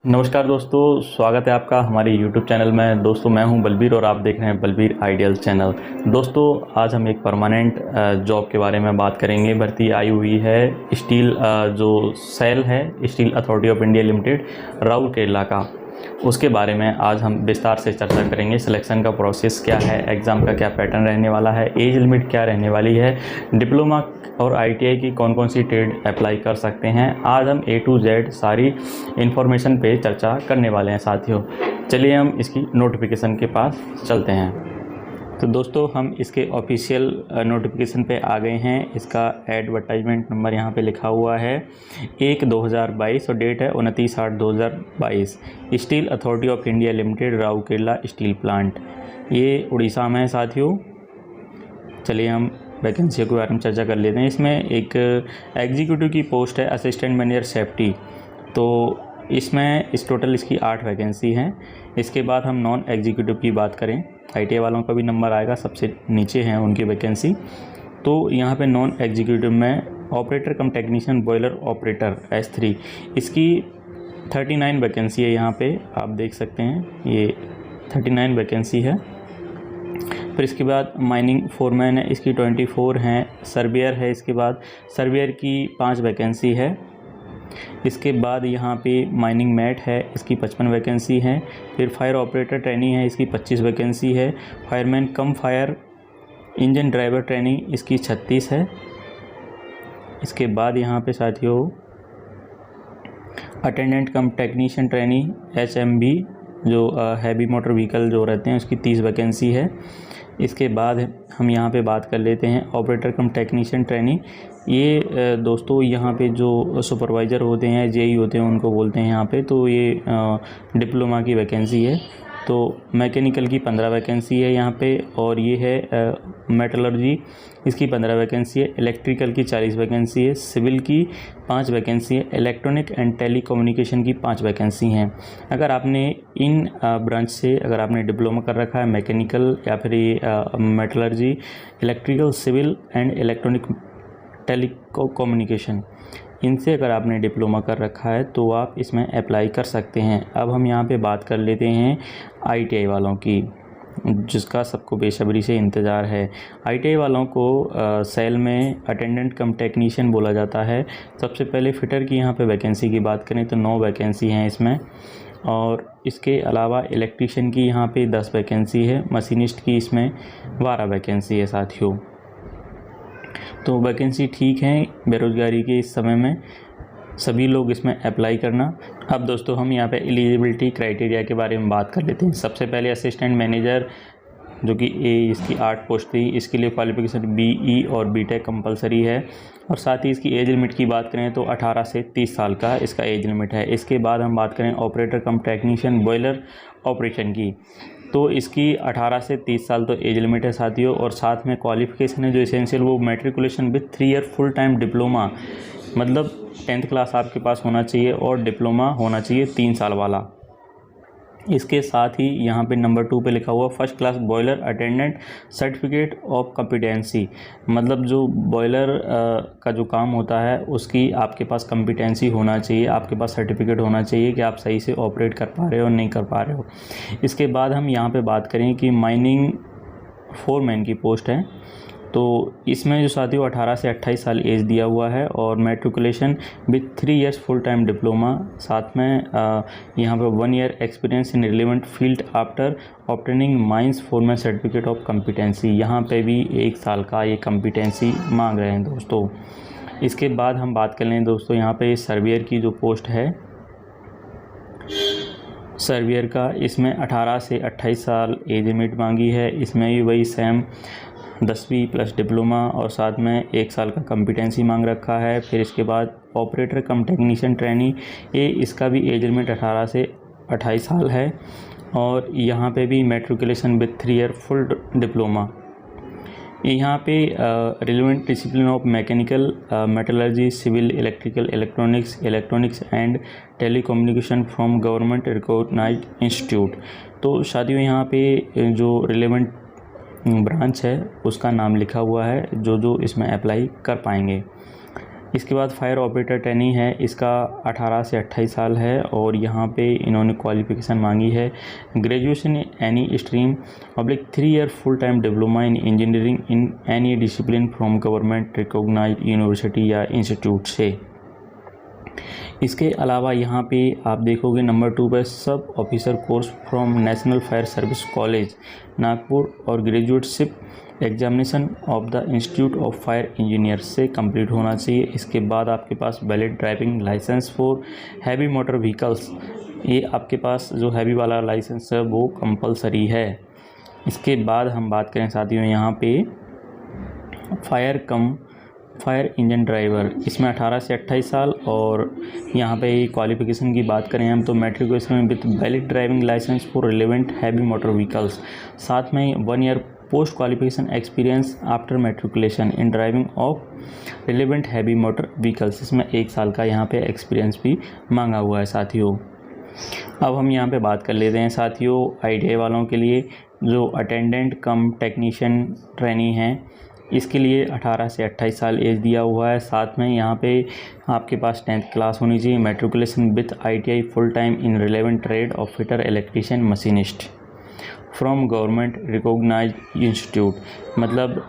नमस्कार दोस्तों, स्वागत है आपका हमारे YouTube चैनल में। दोस्तों मैं हूं बलबीर और आप देख रहे हैं बलबीर आइडियल चैनल। दोस्तों आज हम एक परमानेंट जॉब के बारे में बात करेंगे। भर्ती आई हुई है स्टील जो सेल है steel authority of India limited Rourkela का, उसके बारे में आज हम विस्तार से चर्चा करेंगे। सिलेक्शन का प्रोसेस क्या है, एग्ज़ाम का क्या पैटर्न रहने वाला है, एज लिमिट क्या रहने वाली है, डिप्लोमा और आईटीआई की कौन कौन सी ट्रेड अप्लाई कर सकते हैं। आज हम A to Z सारी इन्फॉर्मेशन पे चर्चा करने वाले हैं साथियों। चलिए हम इसकी नोटिफिकेशन के पास चलते हैं। तो दोस्तों हम इसके ऑफिशियल नोटिफिकेशन पे आ गए हैं। इसका एडवर्टाइजमेंट नंबर यहाँ पे लिखा हुआ है 1/2022 और डेट है 29/8/2022। Steel authority of India limited Rourkela steel plant, ये उड़ीसा में है साथियों। चलिए हम वैकेंसी के बारे में चर्चा कर लेते हैं। इसमें एक एग्जीक्यूटिव की पोस्ट है असिस्टेंट मैनेजर सेफ्टी, तो इसमें टोटल इसकी 8 वैकेंसी हैं। इसके बाद हम नॉन एग्जीक्यूटिव की बात करें, आईटीआई वालों का भी नंबर आएगा, सबसे नीचे हैं उनकी वैकेंसी। तो यहाँ पे नॉन एग्जीक्यूटिव में ऑपरेटर कम टेक्नीशियन बॉयलर ऑपरेटर S3, इसकी 39 वैकेंसी है। यहाँ पे आप देख सकते हैं ये 39 वैकेंसी है। फिर इसके बाद माइनिंग फोरमैन है, इसकी 24 हैं। सर्वेयर है, इसके बाद सर्वेयर की 5 वैकेंसी है। इसके बाद यहाँ पे माइनिंग मैट है, इसकी 55 वैकेंसी है। फिर फायर ऑपरेटर ट्रेनी है, इसकी 25 वैकेंसी है। फायरमैन कम फायर इंजन ड्राइवर ट्रेनी, इसकी 36 है। इसके बाद यहाँ पे साथियों attendant cum technician trainee HMV जो हैवी मोटर व्हीकल जो रहते हैं उसकी 30 वैकेंसी है। इसके बाद हम यहाँ पे बात कर लेते हैं ऑपरेटर कम टेक्नीशियन ट्रेनी। ये दोस्तों यहाँ पे जो सुपरवाइज़र होते हैं JE होते हैं उनको बोलते हैं यहाँ पे। तो ये डिप्लोमा की वैकेंसी है। तो मैकेनिकल की 15 वैकेंसी है यहाँ पे, और ये है मेटलर्जी, इसकी 15 वैकेंसी है। इलेक्ट्रिकल की 40 वैकेंसी है। सिविल की 5 वैकेंसी है। इलेक्ट्रॉनिक एंड टेलीकम्युनिकेशन की 5 वैकेंसी हैं। अगर आपने इन ब्रांच से अगर आपने डिप्लोमा कर रखा है, मैकेनिकल या फिर metallurgy, electrical, civil and electronic telecommunication, इनसे अगर आपने डिप्लोमा कर रखा है तो आप इसमें अप्लाई कर सकते हैं। अब हम यहाँ पे बात कर लेते हैं आईटीआई वालों की, जिसका सबको बेसब्री से इंतज़ार है। आईटीआई वालों को सेल में अटेंडेंट कम टेक्नीशियन बोला जाता है। सबसे पहले फिटर की यहाँ पे वैकेंसी की बात करें तो 9 वैकेंसी हैं इसमें, और इसके अलावा इलेक्ट्रीशियन की यहाँ पे 10 वैकेंसी है। मशीनिस्ट की इसमें 12 वैकेंसी है साथियों। तो वैकेंसी ठीक है, बेरोज़गारी के इस समय में सभी लोग इसमें अप्लाई करना। अब दोस्तों हम यहाँ पे एलिजिबिलिटी क्राइटेरिया के बारे में बात कर लेते हैं। सबसे पहले असिस्टेंट मैनेजर जो कि इसकी 8 पोस्ट थी, इसके लिए क्वालिफिकेशन BE और BTech कंपलसरी है। और साथ ही इसकी एज लिमिट की बात करें तो 18 से 30 साल का इसका एज लिमिट है। इसके बाद हम बात करें ऑपरेटर कम टेक्नीशियन बॉयलर ऑपरेशन की, तो इसकी 18 से 30 साल तो एज लिमिट है साथियों। और साथ में क्वालिफिकेशन है जो एसेंशियल वो matriculation with 3 year full time diploma, मतलब 10th क्लास आपके पास होना चाहिए और डिप्लोमा होना चाहिए 3 साल वाला। इसके साथ ही यहाँ पे नंबर 2 पे लिखा हुआ first class boiler attendant certificate of competency, मतलब जो बॉयलर का जो काम होता है उसकी आपके पास कॉम्पिटेंसी होना चाहिए, आपके पास सर्टिफिकेट होना चाहिए कि आप सही से ऑपरेट कर पा रहे हो नहीं कर पा रहे हो। इसके बाद हम यहाँ पे बात करें कि माइनिंग फोरमैन की पोस्ट है, तो इसमें जो साथियों 18 से 28 साल एज दिया हुआ है और matriculation with 3 years full time diploma, साथ में यहाँ पर 1 year experience in relevant field after obtaining mines foreman certificate of competency. यहाँ पे भी 1 साल का ये कॉम्पिटेंसी मांग रहे हैं दोस्तों। इसके बाद हम बात कर लें दोस्तों यहाँ पे सर्वेयर की जो पोस्ट है सर्वेयर का, इसमें 18 से 28 साल एज लिमिट मांगी है। इसमें भी वही सेम 10वीं प्लस डिप्लोमा और साथ में 1 साल का कॉम्पिटेंसी मांग रखा है। फिर इसके बाद ऑपरेटर कम टेक्नीशियन ट्रेनी, ये इसका भी एज लिमिट 18 से 28 साल है। और यहाँ पे भी matriculation with 3 year full diploma. यहाँ पे relevant discipline of mechanical, metallurgy, civil, electrical, electronics and telecommunication from government recognised institute. तो शादियों यहाँ पे जो रिलेवेंट ब्रांच है उसका नाम लिखा हुआ है जो इसमें अप्लाई कर पाएंगे। इसके बाद फायर ऑपरेटर ट्रेनिंग है, इसका 18 से 28 साल है और यहाँ पे इन्होंने क्वालिफिकेशन मांगी है graduation any stream / 3 year full time diploma in engineering in any discipline from government recognised university या इंस्टीट्यूट से। इसके अलावा यहाँ पे आप देखोगे नंबर 2 पे sub officer course from national fire service college Nagpur और graduateship examination of the institute of fire engineer से कंप्लीट होना चाहिए। इसके बाद आपके पास valid driving licence for heavy motor vehicles, ये आपके पास जो हैवी वाला लाइसेंस है वो कंपलसरी है। इसके बाद हम बात करें साथियों यहाँ पे फायर इंजन ड्राइवर, इसमें 18 से 28 साल और यहाँ पे क्वालिफिकेशन की बात करें हम तो matriculation with valid driving licence for relevant heavy motor vehicles, साथ में 1 year post qualification experience after matriculation in driving of relevant heavy motor vehicles, इसमें 1 साल का यहाँ पे एक्सपीरियंस भी मांगा हुआ है साथियों। अब हम यहाँ पे बात कर लेते हैं साथियों ITI वालों के लिए जो अटेंडेंट कम टेक्नीशियन ट्रेनी हैं, इसके लिए 18 से 28 साल एज दिया हुआ है। साथ में यहाँ पे आपके पास 10th क्लास होनी चाहिए, matriculation with ITI full time in relevant trade of fitter electrician machinist from government recognised institute, मतलब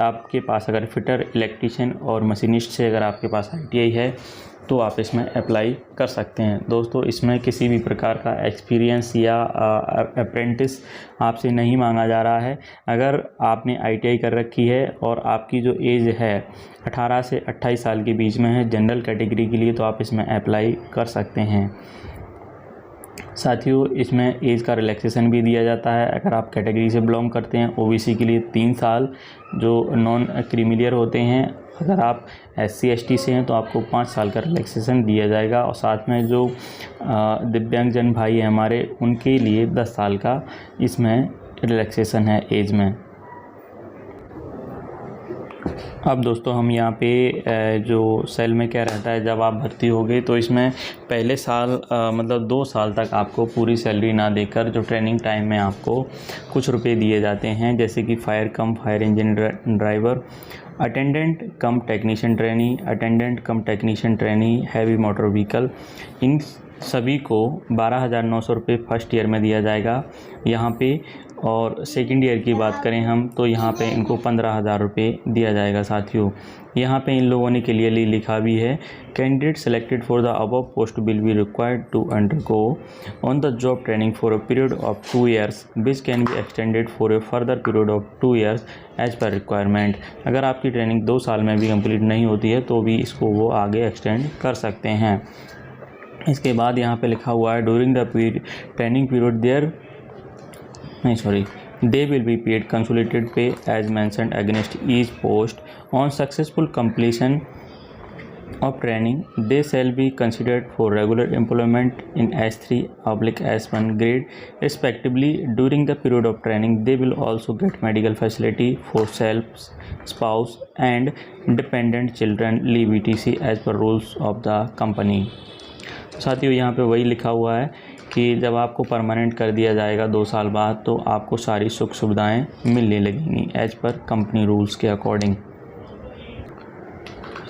आपके पास अगर फिटर इलेक्ट्रीशियन और मशीनिस्ट से अगर आपके पास ITI है तो आप इसमें अप्लाई कर सकते हैं। दोस्तों इसमें किसी भी प्रकार का एक्सपीरियंस या अप्रेंटिस आपसे नहीं मांगा जा रहा है। अगर आपने ITI कर रखी है और आपकी जो एज है 18 से 28 साल के बीच में है जनरल कैटेगरी के लिए, तो आप इसमें अप्लाई कर सकते हैं। साथियों इसमें एज का रिलैक्सेशन भी दिया जाता है। अगर आप कैटेगरी से बिलोंग करते हैं OBC के लिए 3 साल जो नॉन क्रीमिलियर होते हैं, अगर आप SC ST से हैं तो आपको 5 साल का रिलैक्सेशन दिया जाएगा और साथ में जो दिव्यांगजन भाई हैं हमारे उनके लिए 10 साल का इसमें रिलैक्सेशन है एज में। अब दोस्तों हम यहाँ पे जो सेल में क्या रहता है, जब आप भर्ती होगे तो इसमें पहले साल मतलब 2 साल तक आपको पूरी सैलरी ना देकर जो ट्रेनिंग टाइम में आपको कुछ रुपए दिए जाते हैं, जैसे कि fire engine driver, attendant cum technician trainee, attendant cum technician trainee heavy motor vehicle, इन सभी को 12,900 रुपये फर्स्ट ईयर में दिया जाएगा यहाँ पे। और सेकंड ईयर की बात करें हम तो यहाँ पे इनको 15,000 रुपये दिया जाएगा साथियों। यहाँ पे इन लोगों ने क्लियरली लिखा भी है, candidate selected for the above post will be required to undergo on the job training for a period of 2 years which can be extended for a further period of 2 years as per requirement. अगर आपकी training 2 साल में भी complete नहीं होती है तो भी इसको वो आगे एक्सटेंड कर सकते हैं। इसके बाद यहाँ पे लिखा हुआ है during the training period they will be paid consolidated pay as mentioned against each post. On successful completion of training they shall be considered for regular employment in S3/S1 grade respectively. During the period of training they will also get medical facility for self, spouse and dependent children leave etc as per rules of the company। साथियों यहाँ पे वही लिखा हुआ है कि जब आपको परमानेंट कर दिया जाएगा 2 साल बाद तो आपको सारी सुख सुविधाएं मिलने लगेंगी एज पर कंपनी रूल्स के अकॉर्डिंग।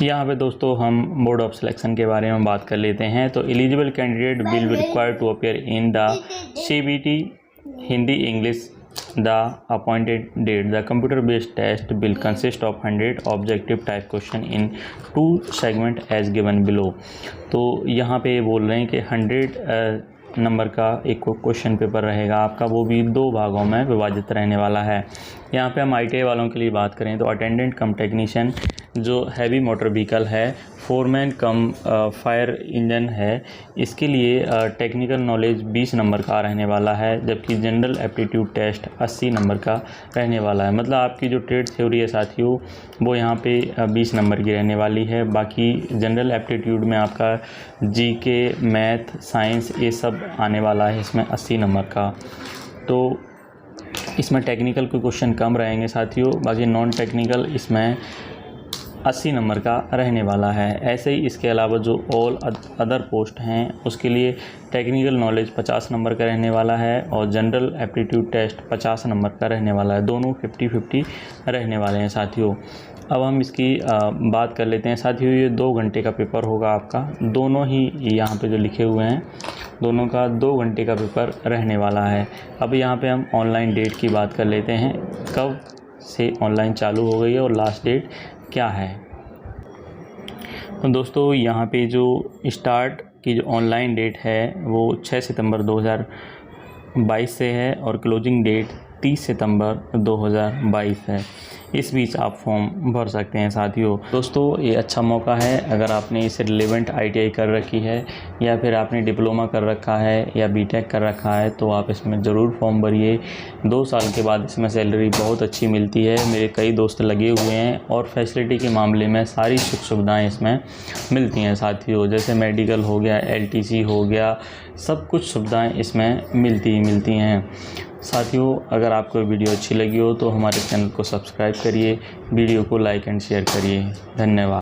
यहाँ पे दोस्तों हम मोड ऑफ सिलेक्शन के बारे में बात कर लेते हैं। तो eligible candidate will be required to appear in the CBT Hindi English the appointed date. The computer based test will consist of 100 objective type question in 2 segment as given below. तो यहाँ पे बोल रहे हैं कि 100 नंबर का एक क्वेश्चन पेपर रहेगा आपका, वो भी 2 भागों में विभाजित रहने वाला है। यहाँ पे हम ITI वालों के लिए बात करें तो अटेंडेंट कम टेक्नीशियन जो हैवी मोटर व्हीकल है, फोरमैन कम फायर इंजन है, इसके लिए टेक्निकल नॉलेज 20 नंबर का रहने वाला है, जबकि जनरल एप्टीट्यूड टेस्ट 80 नंबर का रहने वाला है। मतलब आपकी जो ट्रेड थ्योरी है साथियों वो यहाँ पे 20 नंबर की रहने वाली है। बाकी जनरल एप्टीट्यूड में आपका GK मैथ साइंस ये सब आने वाला है इसमें 80 नंबर का। तो इसमें टेक्निकल के क्वेश्चन कम रहेंगे साथियों, बाकी नॉन टेक्निकल इसमें 80 नंबर का रहने वाला है। ऐसे ही इसके अलावा जो ऑल अदर पोस्ट हैं उसके लिए टेक्निकल नॉलेज 50 नंबर का रहने वाला है और जनरल एप्टीट्यूड टेस्ट 50 नंबर का रहने वाला है। दोनों 50-50 रहने वाले हैं साथियों। अब हम इसकी बात कर लेते हैं। साथियों ये 2 घंटे का पेपर होगा आपका, दोनों ही यहाँ पे जो लिखे हुए हैं दोनों का 2 घंटे का पेपर रहने वाला है। अब यहाँ पे हम ऑनलाइन डेट की बात कर लेते हैं, कब से ऑनलाइन चालू हो गई है और लास्ट डेट क्या है। तो दोस्तों यहाँ पे जो स्टार्ट की जो ऑनलाइन डेट है वो 6 सितंबर 2022 से है और क्लोजिंग डेट 30 सितंबर 2022 है। इस बीच आप फॉर्म भर सकते हैं साथियों। दोस्तों ये अच्छा मौका है, अगर आपने इसे रिलेवेंट ITI कर रखी है या फिर आपने डिप्लोमा कर रखा है या BTech कर रखा है तो आप इसमें ज़रूर फॉर्म भरिए। 2 साल के बाद इसमें सैलरी बहुत अच्छी मिलती है। मेरे कई दोस्त लगे हुए हैं और फैसिलिटी के मामले में सारी सुख सुविधाएँ इसमें मिलती हैं साथियों, जैसे मेडिकल हो गया, LTC हो गया, सब कुछ सुविधाएँ इसमें मिलती हैं। साथियों अगर आपको वीडियो अच्छी लगी हो तो हमारे चैनल को सब्सक्राइब करिए, वीडियो को लाइक एंड शेयर करिए। धन्यवाद।